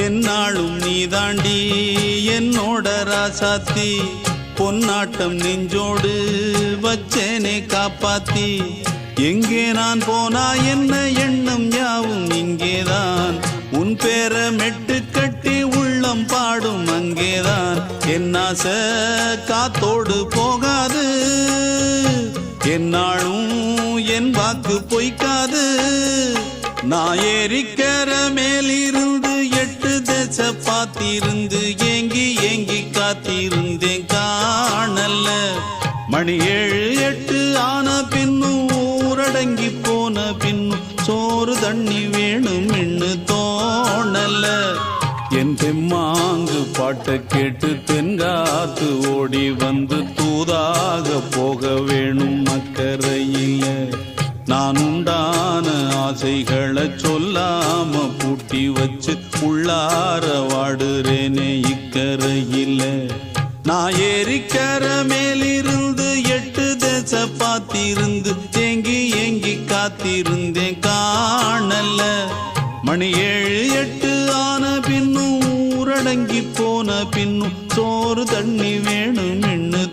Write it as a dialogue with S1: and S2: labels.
S1: என்னாலும் நீதாண்டி என்னோட ராசாத்தி பொன்னாட்டம் நெஞ்சோடு வச்சேனே காப்பாத்தி எங்கே நான் போனா என்ன எண்ணம் யாவும் இங்கேதான் உன் பேர மெட்டு கட்டி உள்ளம் பாடும் அங்கேதான் என் ஆசை காத்தோடு போகாது என்னாலும் என் வாக்கு பொய்க்காது நான் ஏறிக்கர மேலிருந்து 8 தேச பார்த்திருந்து ஏங்கி ஏங்கி காத்திருந்தேன் காணல்ல மணி 7 8 ஆன பின்னும் ஊரடங்கி போன பின்னும் சோறு தண்ணி வேணும் என்று தோணல என் தெம்மாங்கு பாட்டை கேட்டு தென்காத்து ஓடி வந்து தூதாக போக வேணும் அக்கறையில நான் உண்டான ஆசைகளை சொல்லாம பூட்டி வச்சு உள்ளார வாடுறேனே இக்கரையில நான் ஏறிக்கர மேலிருந்து 8 தேச பார்த்திருந்து ஏங்கி ஏங்கி காத்திருந்தேன் காணல மணி 7 8 ஆன பின்னும் ஊரடங்கி போன பின்னும் சோறு தண்ணி வேணும் என்று